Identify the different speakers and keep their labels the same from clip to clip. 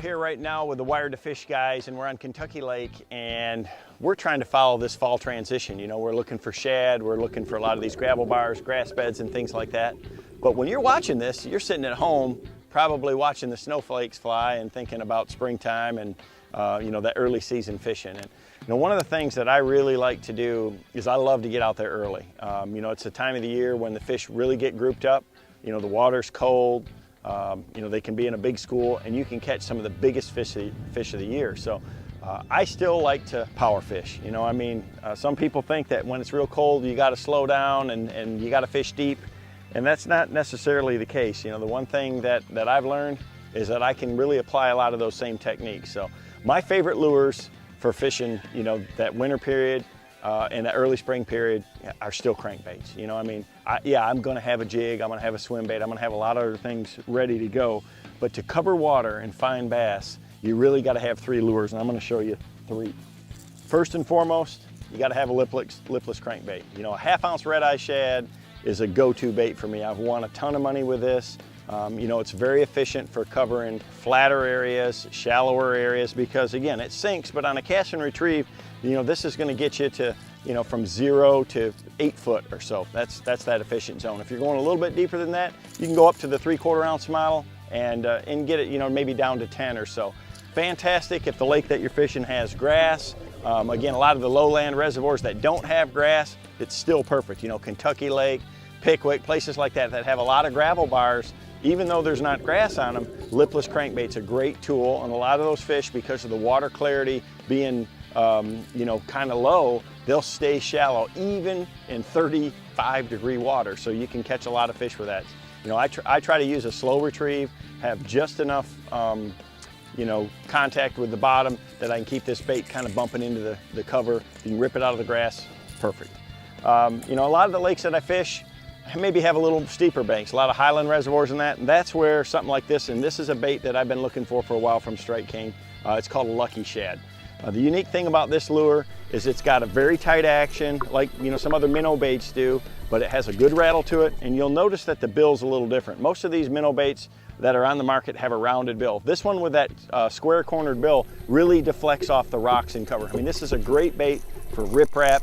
Speaker 1: Here right now with the Wired to Fish guys, and we're on Kentucky Lake, and we're trying to follow this fall transition. You know, we're looking for shad, we're looking for a lot of these gravel bars, grass beds, and things like that. But when you're watching this, you're sitting at home, probably watching the snowflakes fly and thinking about springtime and you know, that early season fishing. And you know, one of the things that I really like to do is I love to get out there early. You know, it's the time of the year when the fish really get grouped up. You know, the water's cold. You know, they can be in a big school and you can catch some of the biggest fish of the year. So I still like to power fish. You know, I mean, some people think that when it's real cold, you got to slow down and you got to fish deep. And that's not necessarily the case. You know, the one thing that I've learned is that I can really apply a lot of those same techniques. So my favorite lures for fishing, you know, that winter period and that early spring period are still crankbaits. You know, I mean, yeah, I'm gonna have a jig, I'm gonna have a swim bait, I'm gonna have a lot of other things ready to go. But to cover water and find bass, you really gotta have 3 lures, and I'm gonna show you 3. First and foremost, you gotta have a lipless crankbait. You know, a 1/2 ounce red-eye shad is a go-to bait for me. I've won a ton of money with this. You know, it's very efficient for covering flatter areas, shallower areas, because again, it sinks, but on a cast and retrieve, you know, this is gonna get you to, you know, from 0 to 8 foot or so. That's that efficient zone. If you're going a little bit deeper than that, you can go up to the 3/4 ounce model and get it, you know, maybe down to 10 or so. Fantastic if the lake that you're fishing has grass. Again, a lot of the lowland reservoirs that don't have grass, it's still perfect. You know, Kentucky Lake, Pickwick, places like that that have a lot of gravel bars, even though there's not grass on them, lipless crankbait's a great tool. And a lot of those fish, because of the water clarity being you know, kind of low, they'll stay shallow even in 35-degree water. So you can catch a lot of fish with that. You know, I try to use a slow retrieve, have just enough you know, contact with the bottom that I can keep this bait kind of bumping into the cover. You can rip it out of the grass, perfect. You know, a lot of the lakes that I fish maybe have a little steeper banks, a lot of highland reservoirs and that, and that's where something like this, and this is a bait that I've been looking for a while from Strike King. It's called a Lucky Shad. The unique thing about this lure is it's got a very tight action, like, you know, some other minnow baits do, but it has a good rattle to it, and you'll notice that the bill's a little different. Most of these minnow baits that are on the market have a rounded bill. This one with that square cornered bill really deflects off the rocks and cover. I mean, this is a great bait for riprap,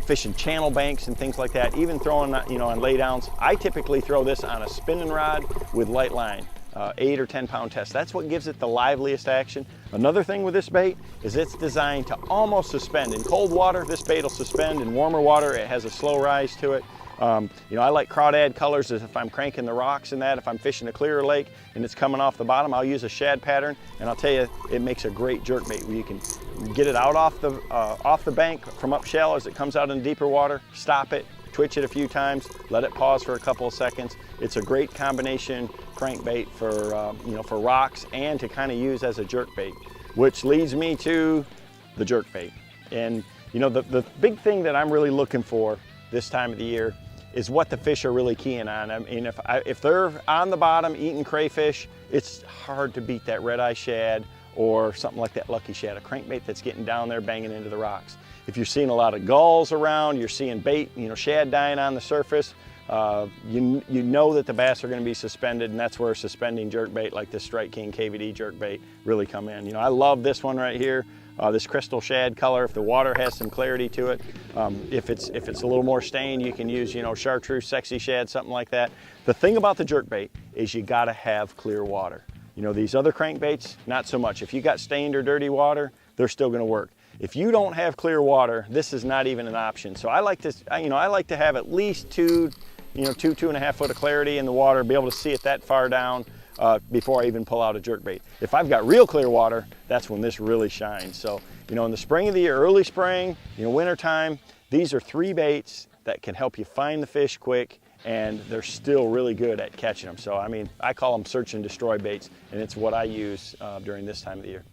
Speaker 1: fishing channel banks and things like that, even throwing, you know, on laydowns. I typically throw this on a spinning rod with light line, 8 or 10 pound test. That's what gives it the liveliest action. Another thing with this bait is it's designed to almost suspend. In cold water, this bait will suspend. In warmer water, it has a slow rise to it. You know, I like crawdad colors as if I'm cranking the rocks and that. If I'm fishing a clearer lake and it's coming off the bottom, I'll use a shad pattern, and I'll tell you, it makes a great jerkbait where you can get it out off the bank from up shallow as it comes out in deeper water, stop it, twitch it a few times, let it pause for a couple of seconds. It's a great combination crankbait for, you know, for rocks and to kind of use as a jerkbait, which leads me to the jerkbait. And you know, the big thing that I'm really looking for this time of the year is what the fish are really keying on. I mean, if they're on the bottom eating crayfish, it's hard to beat that red-eye shad or something like that Lucky Shad, a crankbait that's getting down there banging into the rocks. If you're seeing a lot of gulls around, you're seeing bait, you know, shad dying on the surface, you know that the bass are going to be suspended, and that's where suspending jerkbait like this Strike King KVD jerkbait really come in. You know, I love this one right here. This crystal shad color, if the water has some clarity to it. If it's a little more stained, you can use, you know, chartreuse, sexy shad, something like that. The thing about the jerkbait is you gotta have clear water. You know, these other crankbaits, not so much. If you got stained or dirty water, they're still gonna work. If you don't have clear water, this is not even an option. So I like this, you know, I like to have at least 2.5 foot of clarity in the water, be able to see it that far down before I even pull out a jerkbait. If I've got real clear water, that's when this really shines. So, you know, in the spring of the year, early spring, you know, winter time, these are 3 baits that can help you find the fish quick, and they're still really good at catching them. So, I mean, I call them search and destroy baits, and it's what I use during this time of the year.